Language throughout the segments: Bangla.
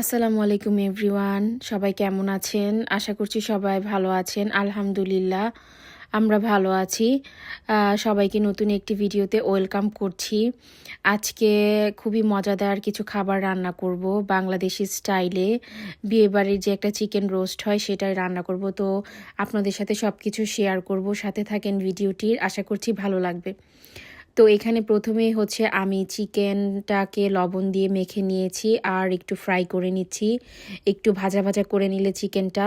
আসসালামু আলাইকুম এভরিওয়ান, সবাই কেমন আছেন? আশা করছি সবাই ভালো আছেন। আলহামদুলিল্লাহ আমরা ভালো আছি। সবাইকে নতুন একটি ভিডিওতে ওয়েলকাম করছি। আজকে খুবই মজাদার কিছু খাবার রান্না করব বাংলাদেশি স্টাইলে। বিয়েবাড়ির যে একটা চিকেন রোস্ট হয় সেটাই রান্না করব। তো আপনাদের সাথে সব কিছু শেয়ার করব, সাথে থাকেন ভিডিওটির। আশা করছি ভালো লাগবে। তো এখানে প্রথমেই হচ্ছে আমি চিকেনটাকে লবণ দিয়ে মেখে নিয়েছি আর একটু ফ্রাই করে নিচ্ছি। একটু ভাজা ভাজা করে নিলে চিকেনটা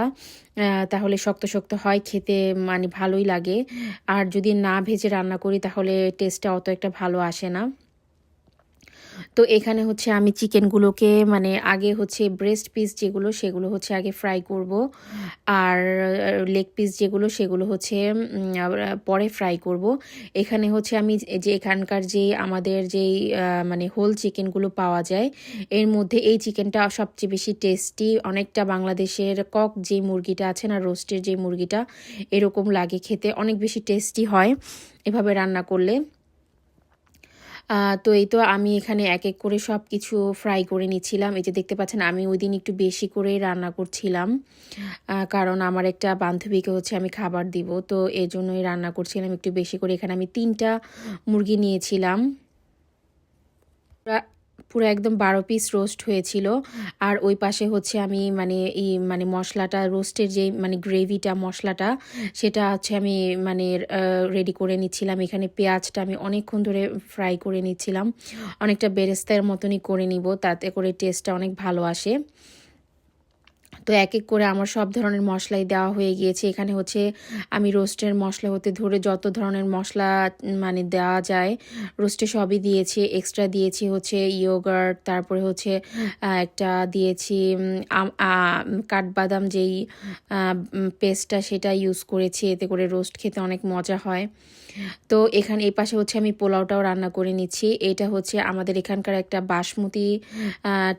তাহলে শক্ত শক্ত হয়, খেতে মানে ভালোই লাগে। আর যদি না ভেজে রান্না করি তাহলে টেস্টটা অত একটা ভালো আসে না। তো এখানে হচ্ছে আমি চিকেনগুলোকে মানে আগে হচ্ছে ব্রেস্ট পিস যেগুলো সেগুলো হচ্ছে আগে ফ্রাই করব, আর লেগ পিস যেগুলো সেগুলো হচ্ছে পরে ফ্রাই করব। এখানে হচ্ছে আমি যে এখানকার যে আমাদের যেই মানে হোল চিকেনগুলো পাওয়া যায় এর মধ্যে এই চিকেনটা সবচেয়ে বেশি টেস্টি। অনেকটা বাংলাদেশের কক যে মুরগিটা আছে না, রোস্টের যে মুরগিটা এরকম লাগে খেতে, অনেক বেশি টেস্টি হয় এভাবে রান্না করলে। তো এই তো আমি এখানে এক এক করে সব কিছু ফ্রাই করে নিচ্ছিলাম। এই যে দেখতে পাচ্ছেন আমি ওই দিন একটু বেশি করেই রান্না করছিলাম, কারণ আমার একটা বান্ধবীকে হচ্ছে আমি খাবার দিব, তো এই জন্যই রান্না করছিলাম একটু বেশি করে। এখানে আমি 3টা মুরগি নিয়েছিলাম। পুরো একদম 12 পিস রোস্ট হয়েছিল। আর ওই পাশে হচ্ছে আমি মানে মশলাটা রোস্টের যে মানে গ্রেভিটা মশলাটা সেটা হচ্ছে আমি মানে রেডি করে নিচ্ছিলাম। এখানে পেঁয়াজটা আমি অনেকক্ষণ ধরে ফ্রাই করে নিচ্ছিলাম, অনেকটা বেরেস্তার মতনই করে নিব, তাতে করে টেস্টটা অনেক ভালো আসে। তো এক এক করে আমার সব ধরনের মশলাই দেওয়া হয়ে গিয়েছে। এখানে হচ্ছে আমি রোস্টের মশলা হতে ধরে যত ধরনের মশলা মানে দেওয়া যায় রোস্টে সবই দিয়েছি। এক্সট্রা দিয়েছি হচ্ছে ইয়োগার্ট, তারপরে হচ্ছে একটা দিয়েছি কাঠবাদাম যেই পেস্টটা সেটা ইউজ করেছি, এতে করে রোস্ট খেতে অনেক মজা হয়। তো এখানে এই পাশে হচ্ছে আমি পোলাওটাও রান্না করে নিচ্ছি। এটা হচ্ছে আমাদের এখানকার একটা বাসমতি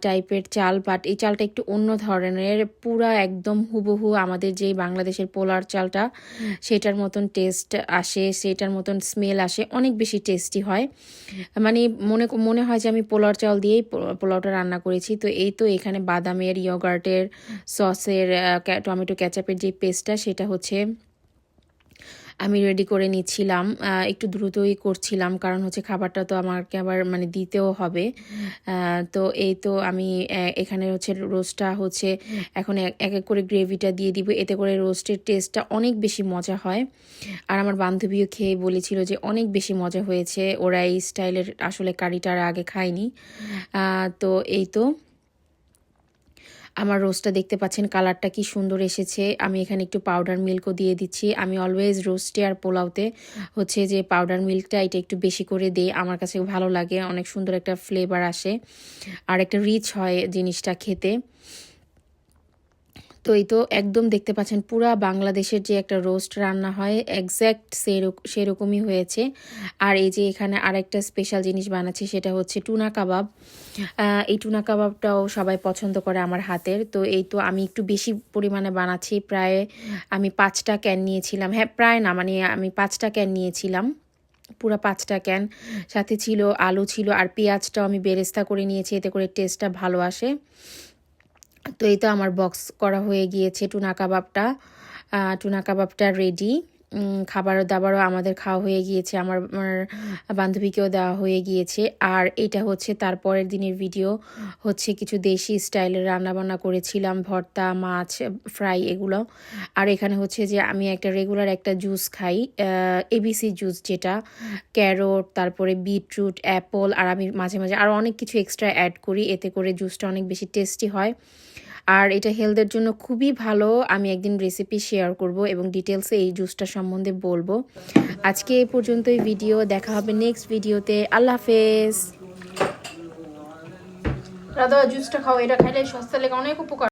টাইপের চাল, বাট এই চালটা একটু অন্য ধরনের, পুরা একদম হুবহু আমাদের যে বাংলাদেশের পোলার চালটা সেটার মতন টেস্ট আসে, সেটার মতন স্মেল আসে, অনেক বেশি টেস্টি হয়। মানে মনে মনে হয় যে আমি পোলার চাল দিয়েই পোলাওটা রান্না করেছি। তো এই তো এখানে বাদামের, ইয়োগার্টের, সসের, টমেটো ক্যাচাপের যে পেস্টটা সেটা হচ্ছে আমি রেডি করে নিচ্ছিলাম। একটু দ্রুতই করছিলাম, কারণ হচ্ছে খাবারটা তো আমাকে আবার মানে দিতেও হবে। তো এই তো আমি এখানে হচ্ছে রোস্টটা হচ্ছে এখন এক এক করে গ্রেভিটা দিয়ে দিব, এতে করে রোস্টের টেস্টটা অনেক বেশি মজা হয়। আর আমার বান্ধবীও খেয়ে বলেছিল যে অনেক বেশি মজা হয়েছে, ওরা এই স্টাইলের আসলে কারিটা আগে খায়নি। তো এই তো আমার রোস্টটা দেখতে পাচ্ছেন কালারটা কি সুন্দর এসেছে। আমি এখানে একটু পাউডার মিল্কও দিয়ে দিচ্ছি। আমি অলওয়েজ রোস্টে আর পোলাওতে হচ্ছে যে পাউডার মিল্কটা এটা একটু বেশি করে দিই, আমার কাছে ভালো লাগে, অনেক সুন্দর একটা ফ্লেভার আসে আর একটা রিচ হয় জিনিসটা খেতে। তো এই তো একদম দেখতে পাচ্ছেন পুরা বাংলাদেশের যে একটা রোস্ট রান্না হয় একজ্যাক্ট সেরকমই হয়েছে। আর এই যে এখানে আরেকটা স্পেশাল জিনিস বানাচ্ছি, সেটা হচ্ছে টুনা কাবাব। এই টুনা কাবাবটাও সবাই পছন্দ করে আমার হাতের। তো এই তো আমি একটু বেশি পরিমাণে বানাচ্ছি, প্রায় আমি 5টা ক্যান নিয়েছিলাম। হ্যাঁ, প্রায় না, মানে আমি 5টা ক্যান নিয়েছিলাম, পুরো 5টা ক্যান। সাথে ছিল আলু ছিল আর পেঁয়াজটাও আমি বেরেস্তা করে নিয়েছি, এতে করে টেস্টটা ভালো আসে। তো এই তো আমার বক্স করা হয়ে গিয়েছে টুনা কাবাবটা রেডি। খাবার দাবারও আমাদের খাওয়া হয়ে গিয়েছে, আমার বান্ধবীকেও দেওয়া হয়ে গিয়েছে। আর এটা হচ্ছে তারপরের দিনের ভিডিও, হচ্ছে কিছু দেশি স্টাইলের রান্নাবান্না করেছিলাম, ভর্তা, মাছ ফ্রাই এগুলো। আর এখানে হচ্ছে যে আমি একটা রেগুলার একটা জুস খাই, এবিসি জুস, যেটা ক্যারট, তারপরে বিটরুট, অ্যাপল, আর আমি মাঝে মাঝে আরও অনেক কিছু এক্সট্রা অ্যাড করি, এতে করে জুসটা অনেক বেশি টেস্টি হয়। আর এটা হেলথের জন্য খুবই ভালো। আমি একদিন রেসিপি শেয়ার করব এবং ডিটেলসে এই জুসটা সম্বন্ধে বলবো। আজকে এই পর্যন্তই ভিডিও, দেখা হবে নেক্সট ভিডিওতে। আল্লাহ হাফেজ। রাধা জুসটা খাও, এটা খাইলে স্বাস্থ্যের লেগে অনেক উপকার।